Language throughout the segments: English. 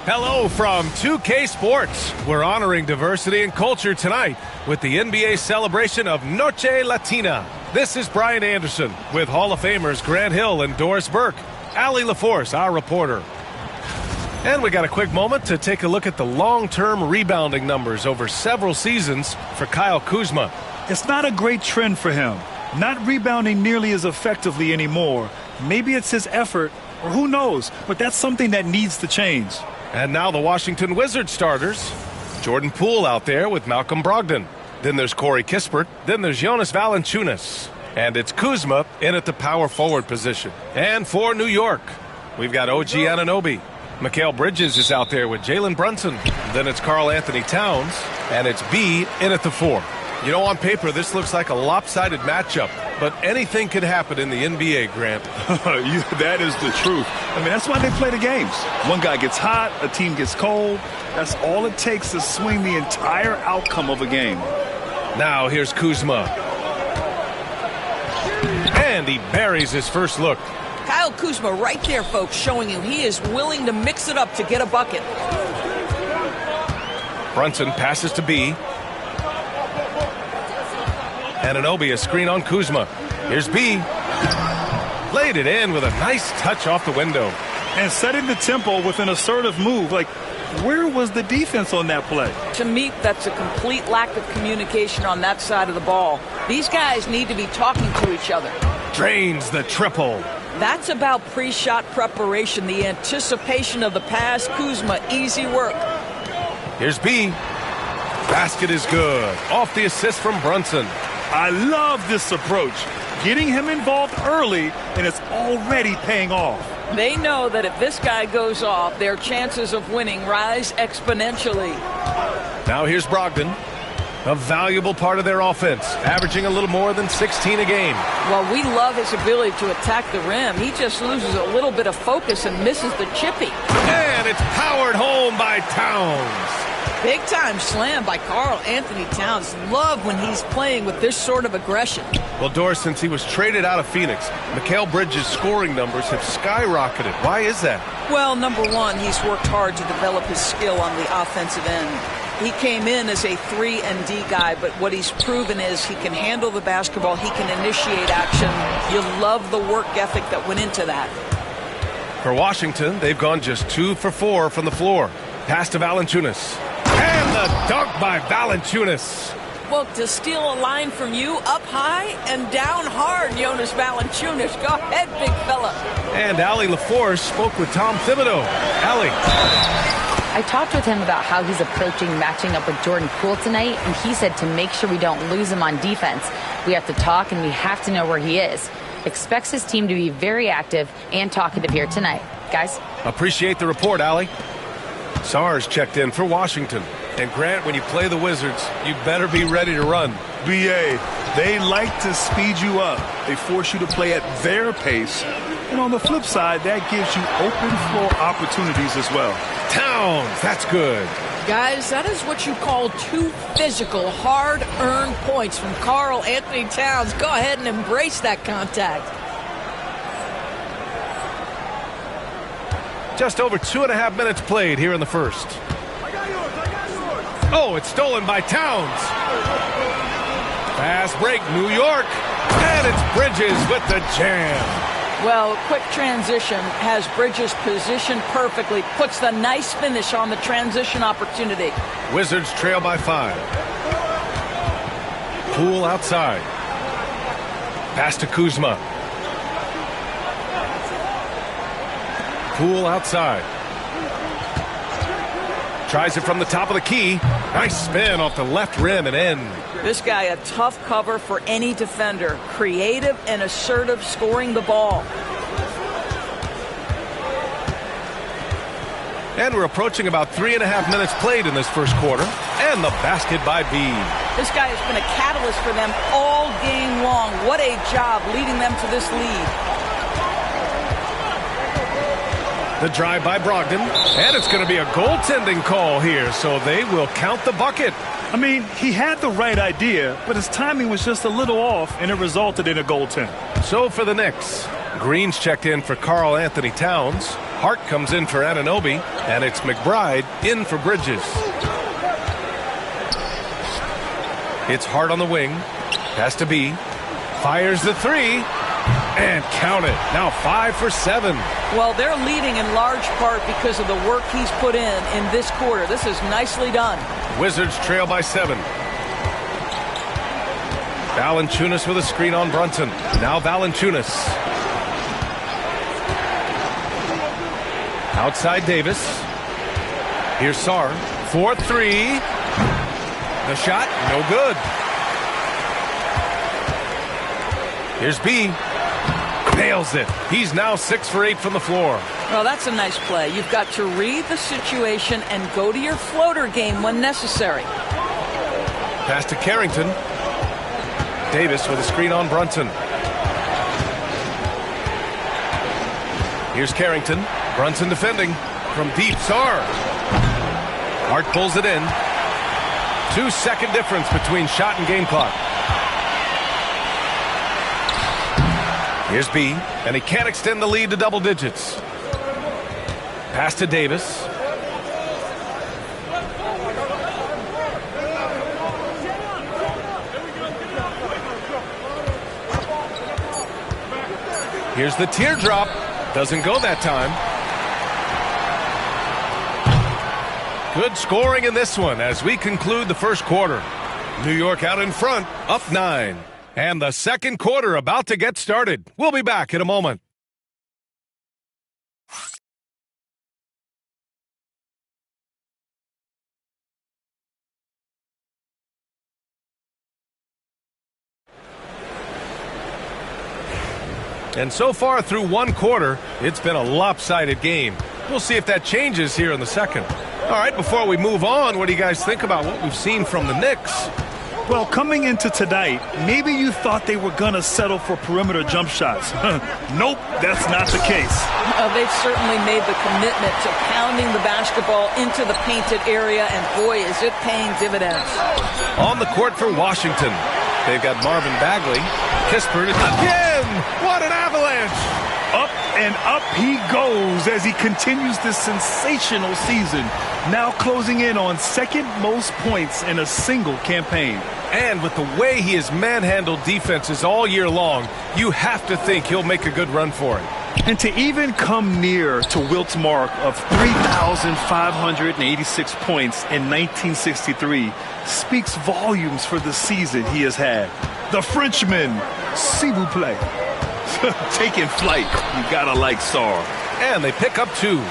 Hello from 2K Sports. We're honoring diversity and culture tonight with the NBA celebration of Noche Latina. This is Brian Anderson with Hall of Famers Grant Hill and Doris Burke. Allie LaForce, our reporter. And we got a quick moment to take a look at the long-term rebounding numbers over several seasons for Kyle Kuzma. It's not a great trend for him. Not rebounding nearly as effectively anymore. Maybe it's his effort, or who knows, but that's something that needs to change. And now the Washington Wizards starters. Jordan Poole out there with Malcolm Brogdon. Then there's Corey Kispert. Then there's Jonas Valanciunas. And it's Kuzma in at the power forward position. And for New York, we've got OG Anunoby. Mikal Bridges is out there with Jalen Brunson. Then it's Karl Anthony Towns. And it's B in at the 4. You know, on paper, this looks like a lopsided matchup, but anything can happen in the NBA, Grant. That is the truth. I mean, that's why they play the games. One guy gets hot, a team gets cold. That's all it takes to swing the entire outcome of a game. Now here's Kuzma. And he buries his first look. Kyle Kuzma right there, folks, showing you he is willing to mix it up to get a bucket. Brunson passes to B. Anunoby, a screen on Kuzma. Here's B. Played it in with a nice touch off the window. And setting the tempo with an assertive move. Like, where was the defense on that play? To me, that's a complete lack of communication on that side of the ball. These guys need to be talking to each other. Drains the triple. That's about pre-shot preparation, the anticipation of the pass. Kuzma, easy work. Here's B. Basket is good. Off the assist from Brunson. I love this approach. Getting him involved early, and it's already paying off. They know that if this guy goes off, their chances of winning rise exponentially. Now here's Brogdon, a valuable part of their offense, averaging a little more than 16 a game. Well, we love his ability to attack the rim. He just loses a little bit of focus and misses the chippy. And it's powered home by Towns. Big-time slam by Karl Anthony Towns. Love when he's playing with this sort of aggression. Well, Doris, since he was traded out of Phoenix, Mikal Bridges' scoring numbers have skyrocketed. Why is that? Well, number one, he's worked hard to develop his skill on the offensive end. He came in as a 3 and D guy, but what he's proven is he can handle the basketball, he can initiate action. You love the work ethic that went into that. For Washington, they've gone just 2 for 4 from the floor. Pass to Valanciunas. And the dunk by Valanciunas. Well, to steal a line from you, up high and down hard, Jonas Valanciunas. Go ahead, big fella. And Allie LaForce spoke with Tom Thibodeau. Allie. I talked with him about how he's approaching matching up with Jordan Poole tonight, and he said to make sure we don't lose him on defense, we have to talk and we have to know where he is. Expects his team to be very active and talkative here tonight. Guys? Appreciate the report, Allie. Sars checked in for Washington. And Grant, when you play the Wizards, you better be ready to run. BA, they like to speed you up. They force you to play at their pace. And on the flip side, that gives you open floor opportunities as well. Towns, that's good. Guys, that is what you call 2 physical, hard-earned points from Karl Anthony Towns. Go ahead and embrace that contact. Just over 2.5 minutes played here in the first. Oh, it's stolen by Towns. Fast break, New York. And it's Bridges with the jam. Well, quick transition has Bridges positioned perfectly. Puts the nice finish on the transition opportunity. Wizards trail by 5. Poole outside. Pass to Kuzma. Poole outside. Tries it from the top of the key. Nice spin off the left rim and in. This guy a tough cover for any defender. Creative and assertive scoring the ball. And we're approaching about 3.5 minutes played in this first quarter. And the basket by B. This guy has been a catalyst for them all game long. What a job leading them to this lead. The drive by Brogdon, and it's going to be a goaltending call here, so they will count the bucket. I mean, he had the right idea, but his timing was just a little off, and it resulted in a goaltend. So for the Knicks, Green's checked in for Karl Anthony Towns. Hart comes in for Anunoby, and it's McBride in for Bridges. It's Hart on the wing. Has to be. Fires the three. And count it. Now 5 for 7. Well, they're leading in large part because of the work he's put in this quarter. This is nicely done. Wizards trail by 7. Valanciunas with a screen on Brunson. Now Valanciunas. Outside Davis. Here's Sarr. 4-3. The shot, no good. Here's B. Nails it. He's now 6 for 8 from the floor. Well, that's a nice play. You've got to read the situation and go to your floater game when necessary. Pass to Carrington. Davis with a screen on Brunson. Here's Carrington. Brunson defending from deep. Sarr. Hart pulls it in. 2-second difference between shot and game clock. Here's B, and he can't extend the lead to double digits. Pass to Davis. Here's the teardrop. Doesn't go that time. Good scoring in this one as we conclude the first quarter. New York out in front, up 9. And the second quarter about to get started. We'll be back in a moment. And so far through one quarter, it's been a lopsided game. We'll see if that changes here in the second. All right, before we move on, what do you guys think about what we've seen from the Knicks? Well, coming into tonight, maybe you thought they were going to settle for perimeter jump shots. Nope, that's not the case. They've certainly made the commitment to pounding the basketball into the painted area, and boy, is it paying dividends. On the court for Washington, they've got Marvin Bagley. Kispert again! What an avalanche! Up and up he goes as he continues this sensational season, now closing in on second most points in a single campaign. And with the way he has manhandled defenses all year long, you have to think he'll make a good run for it. And to even come near to Wilt's mark of 3,586 points in 1963 speaks volumes for the season he has had. The Frenchman, s'il vous plaît. Taking flight. You gotta like Sarr. And they pick up 2.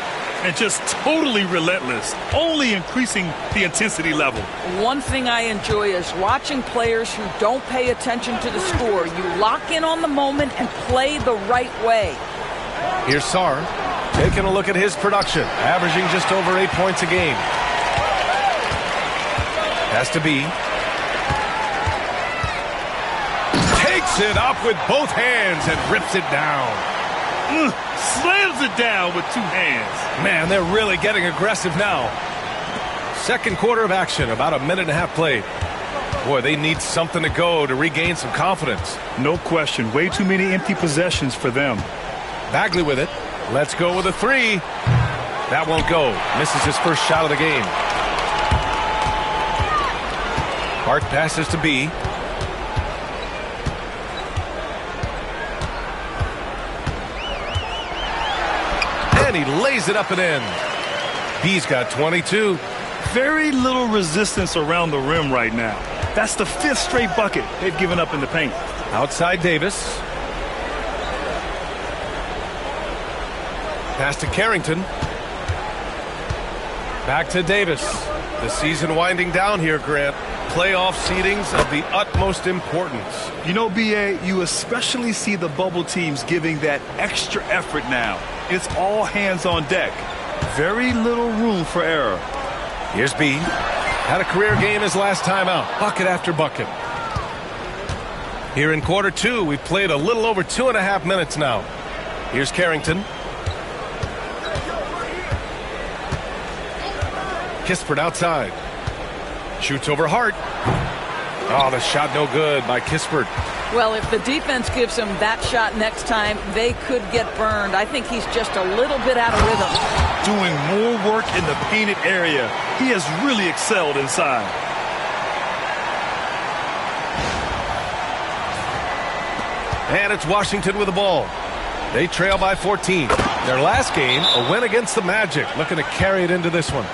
And just totally relentless, only increasing the intensity level. One thing I enjoy is watching players who don't pay attention to the score. You lock in on the moment and play the right way. Here's Sarr taking a look at his production, averaging just over 8 points a game. Has to be. Takes it up with both hands and rips it down. Slams it down with 2 hands. Man, they're really getting aggressive now. Second quarter of action, about a minute and a half played. Boy, they need something to go to regain some confidence. No question. Way too many empty possessions for them. Bagley with it. Let's go with a 3. That won't go. Misses his first shot of the game. Hart passes to B. And he lays it up and in. B's got 22. Very little resistance around the rim right now. That's the 5th straight bucket they've given up in the paint. Outside Davis. Pass to Carrington. Back to Davis. The season winding down here, Grant. Playoff seedings of the utmost importance. You know, B.A., you especially see the bubble teams giving that extra effort now. It's all hands on deck. Very little room for error. Here's B. Had a career game his last time out. Bucket after bucket. Here in quarter 2, we've played a little over 2.5 minutes now. Here's Carrington. Kispert outside. Shoots over Hart. Oh, the shot no good by Kispert. Well, if the defense gives him that shot next time, they could get burned. I think he's just a little bit out of rhythm. Doing more work in the painted area. He has really excelled inside. And it's Washington with the ball. They trail by 14. Their last game, a win against the Magic. Looking to carry it into this one.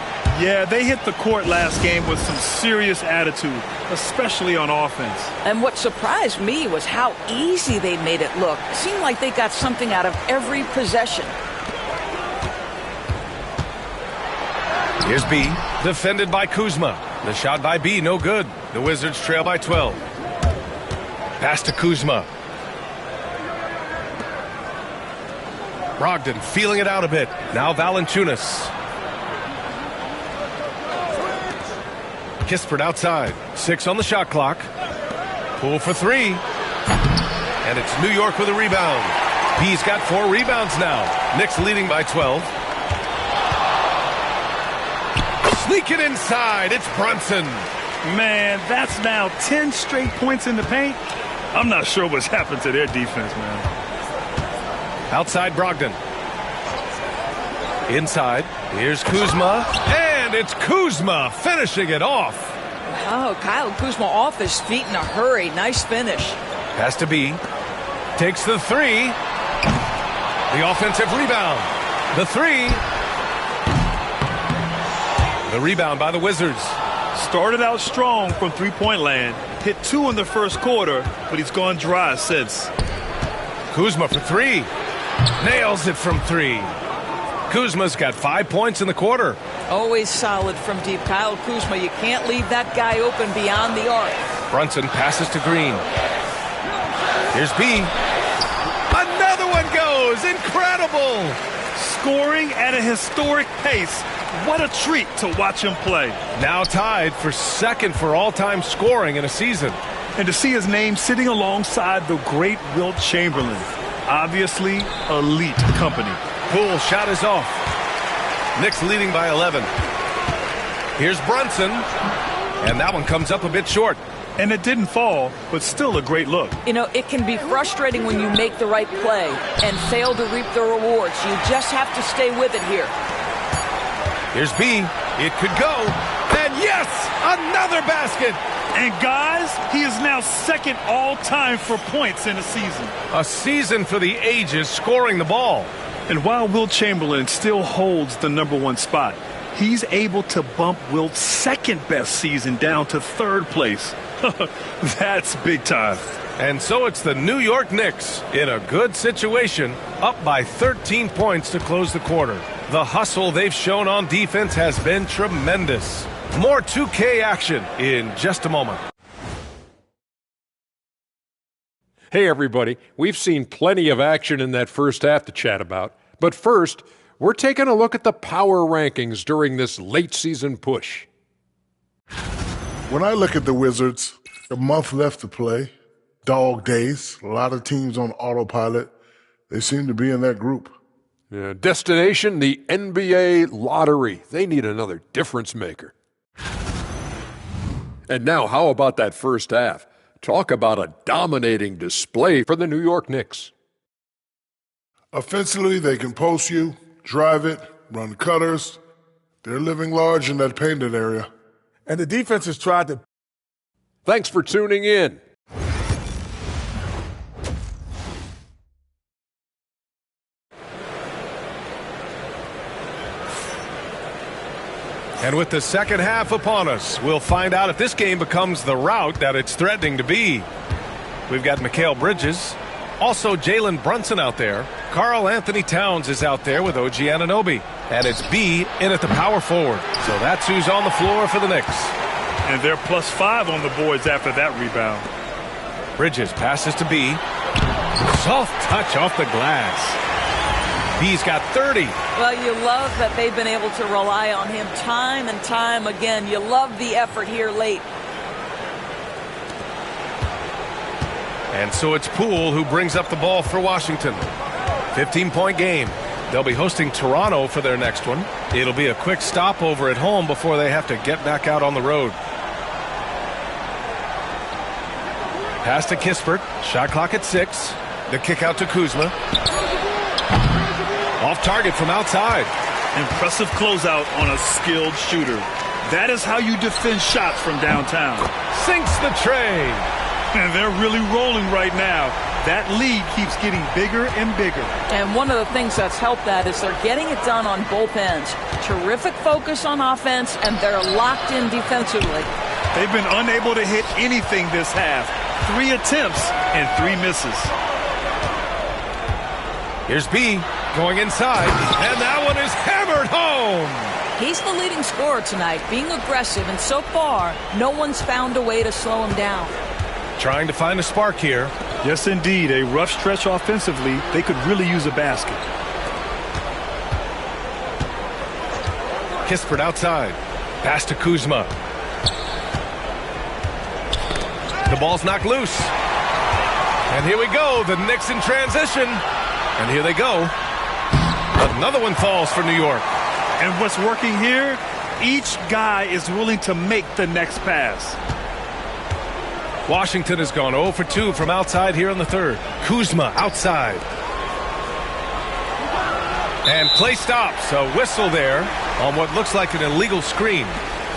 Yeah, they hit the court last game with some serious attitude, especially on offense. And what surprised me was how easy they made it look. It seemed like they got something out of every possession. Here's B, defended by Kuzma. The shot by B, no good. The Wizards trail by 12. Pass to Kuzma. Brogdon feeling it out a bit. Now Valanciunas. Kispert outside. 6 on the shot clock. Poole for 3. And it's New York with a rebound. B's got 4 rebounds now. Knicks leading by 12. Sneak it inside. It's Brunson. Man, that's now 10 straight points in the paint. I'm not sure what's happened to their defense, man. Outside Brogdon. Inside. Here's Kuzma. And it's Kuzma finishing it off. Oh, Kyle Kuzma off his feet in a hurry. Nice finish. Pass to B. Takes the 3. The offensive rebound. The 3. The rebound by the Wizards. Started out strong from three-point land. Hit 2 in the first quarter, but he's gone dry since. Kuzma for 3. Nails it from 3. Kuzma's got 5 points in the quarter. Always solid from deep. Kyle Kuzma, you can't leave that guy open beyond the arc. Brunson passes to Green. Here's B. Another one goes. Incredible. Scoring at a historic pace. What a treat to watch him play. Now tied for second for all-time scoring in a season. And to see his name sitting alongside the great Wilt Chamberlain. Obviously, elite company. Poole shot is off. Knicks leading by 11. Here's Brunson. And that one comes up a bit short. And it didn't fall, but still a great look. You know, it can be frustrating when you make the right play and fail to reap the rewards. You just have to stay with it here. Here's B. It could go. And yes, another basket. And guys, he is now second all-time for points in a season. A season for the ages scoring the ball. And while Wilt Chamberlain still holds the #1 spot, he's able to bump Wilt's second-best season down to 3rd place. That's big time. And so it's the New York Knicks in a good situation, up by 13 points to close the quarter. The hustle they've shown on defense has been tremendous. More 2K action in just a moment. Hey, everybody. We've seen plenty of action in that first half to chat about. But first, we're taking a look at the power rankings during this late-season push. When I look at the Wizards, a month left to play, dog days, a lot of teams on autopilot. They seem to be in that group. Destination, the NBA lottery. They need another difference maker. And now, how about that first half? Talk about a dominating display for the New York Knicks. Offensively, they can post you, drive it, run cutters. They're living large in that painted area. And the defense has tried to... Thanks for tuning in. And with the second half upon us, we'll find out if this game becomes the rout that it's threatening to be. We've got Mikal Bridges, also Jalen Brunson out there. Karl Anthony Towns is out there with OG Anunoby. And it's B in at the power forward. So that's who's on the floor for the Knicks. And they're +5 on the boards after that rebound. Bridges passes to B. Soft touch off the glass. B's got 30. Well, you love that they've been able to rely on him time and time again. You love the effort here late. And so it's Poole who brings up the ball for Washington. 15-point game. They'll be hosting Toronto for their next one. It'll be a quick stopover at home before they have to get back out on the road. Pass to Kispert. Shot clock at 6. The kick out to Kuzma. Off target from outside. Impressive closeout on a skilled shooter. That is how you defend shots from downtown. Sinks the tray. And they're really rolling right now. That lead keeps getting bigger and bigger. And one of the things that's helped that is they're getting it done on both ends. Terrific focus on offense, and they're locked in defensively. They've been unable to hit anything this half. 3 attempts and 3 misses. Here's B going inside, and that one is hammered home. He's the leading scorer tonight, being aggressive, and so far, no one's found a way to slow him down. Trying to find a spark here. Yes, indeed. A rough stretch offensively. They could really use a basket. Kispert outside. Pass to Kuzma. The ball's knocked loose. And here we go. The Knicks in transition. And here they go. Another one falls for New York. And what's working here? Each guy is willing to make the next pass. Washington has gone 0 for 2 from outside here in the third. Kuzma outside. And play stops. A whistle there on what looks like an illegal screen.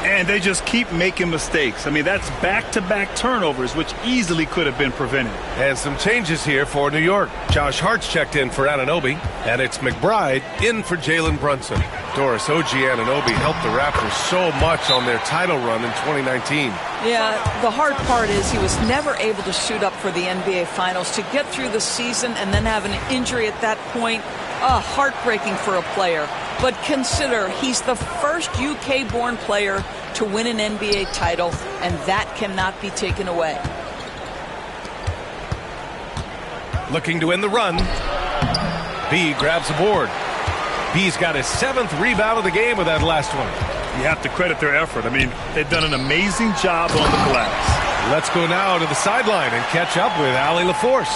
And they just keep making mistakes. I mean, that's back-to-back turnovers, which easily could have been prevented. And some changes here for New York. Josh Hart's checked in for Anunoby, and it's McBride in for Jalen Brunson. Doris OG Anunoby helped the Raptors so much on their title run in 2019. Yeah, the hard part is he was never able to suit up for the NBA Finals. To get through the season and then have an injury at that point, heartbreaking for a player. But consider, he's the first UK-born player to win an NBA title, and that cannot be taken away. Looking to win the run. B grabs the board. B's got his 7th rebound of the game with that last one. You have to credit their effort. I mean, they've done an amazing job on the glass. Let's go now to the sideline and catch up with Allie LaForce.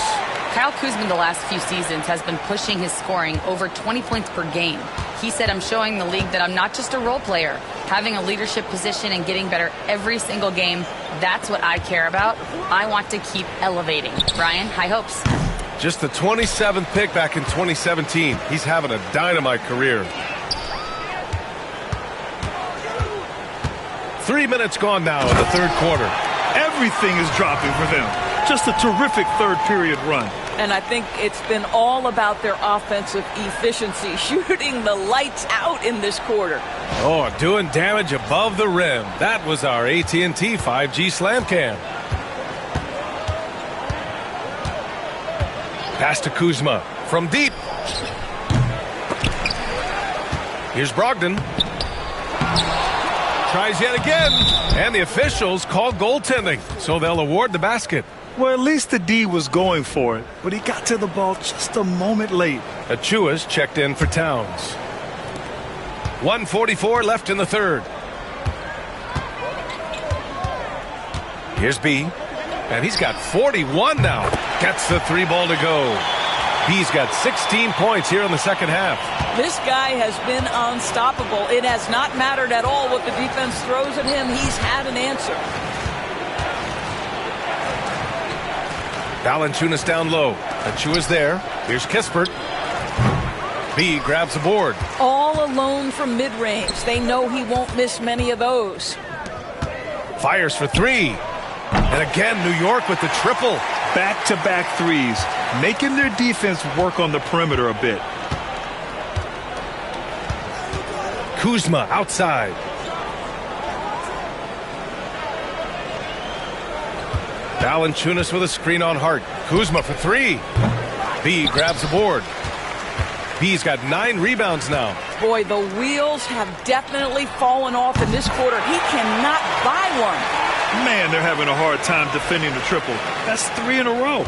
Kyle Kuzma the last few seasons has been pushing his scoring over 20 points per game. He said, I'm showing the league that I'm not just a role player. Having a leadership position and getting better every single game, that's what I care about. I want to keep elevating. Brian, high hopes. Just the 27th pick back in 2017. He's having a dynamite career. 3 minutes gone now in the third quarter. Everything is dropping for them. Just a terrific third period run. And I think it's been all about their offensive efficiency, shooting the lights out in this quarter. Oh, doing damage above the rim. That was our AT&T 5G Slam Cam. Pass to Kuzma from deep. Here's Brogdon. Tries yet again. And the officials called goaltending, so they'll award the basket. Well, at least the D was going for it, but he got to the ball just a moment late. Achua's checked in for Towns. 1:44 left in the third. Here's B, and he's got 41 now. Gets the 3 ball to go. B's got 16 points here in the second half. This guy has been unstoppable. It has not mattered at all what the defense throws at him. He's had an answer. Valanciunas down low. Achua's there. Here's Kispert. B grabs the board. All alone from mid-range. They know he won't miss many of those. Fires for 3. And again, New York with the triple. Back-to-back threes, making their defense work on the perimeter a bit. Kuzma outside. Valanciunas with a screen on Hart. Kuzma for 3. B grabs the board. B's got 9 rebounds now. Boy, the wheels have definitely fallen off in this quarter. He cannot buy one. Man, they're having a hard time defending the triple. That's 3 in a row.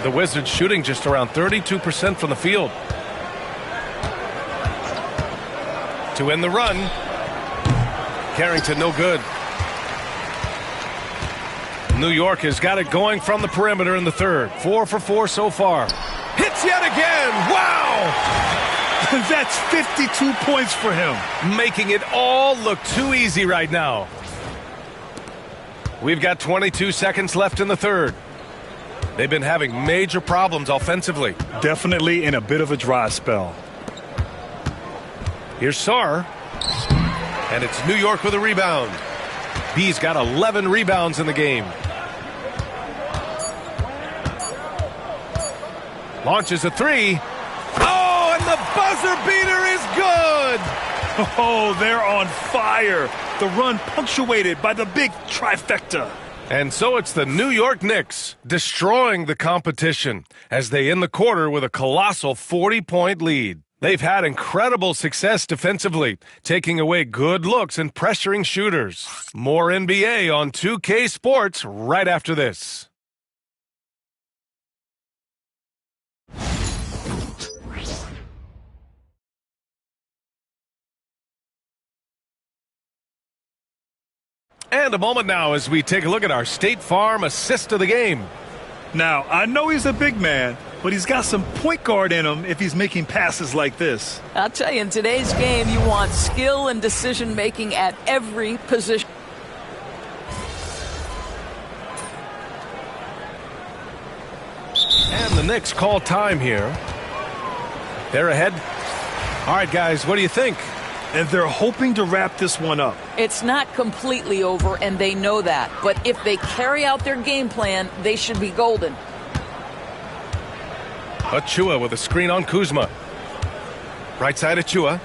The Wizards shooting just around 32% from the field. To end the run. Carrington no good. New York has got it going from the perimeter in the third. 4 for 4 so far. Hits yet again. Wow! That's 52 points for him. Making it all look too easy right now. We've got 22 seconds left in the third. They've been having major problems offensively. Definitely in a bit of a dry spell. Here's Sarr. And it's New York with a rebound. B's got 11 rebounds in the game. Launches a three. Oh, and the buzzer beater is good! Oh, they're on fire. The run punctuated by the big trifecta. And so it's the New York Knicks destroying the competition as they end the quarter with a colossal 40-point lead. They've had incredible success defensively, taking away good looks and pressuring shooters. More NBA on 2K Sports right after this. And a moment now as we take a look at our State Farm assist of the game. Now, I know he's a big man, but he's got some point guard in him if he's making passes like this. I'll tell you, in today's game, you want skill and decision-making at every position. And the Knicks call time here. They're ahead. All right, guys, what do you think? And they're hoping to wrap this one up. It's not completely over, and they know that. But if they carry out their game plan, they should be golden. Achua with a screen on Kuzma. Right side Achua.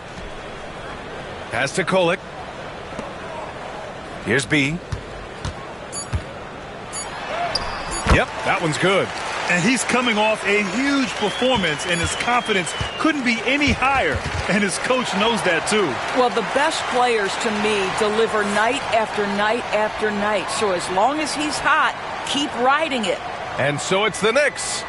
Pass to Kolek. Here's B. Yep, that one's good. And he's coming off a huge performance, and his confidence couldn't be any higher. And his coach knows that, too. Well, the best players, to me, deliver night after night after night. So as long as he's hot, keep riding it. And so it's the Knicks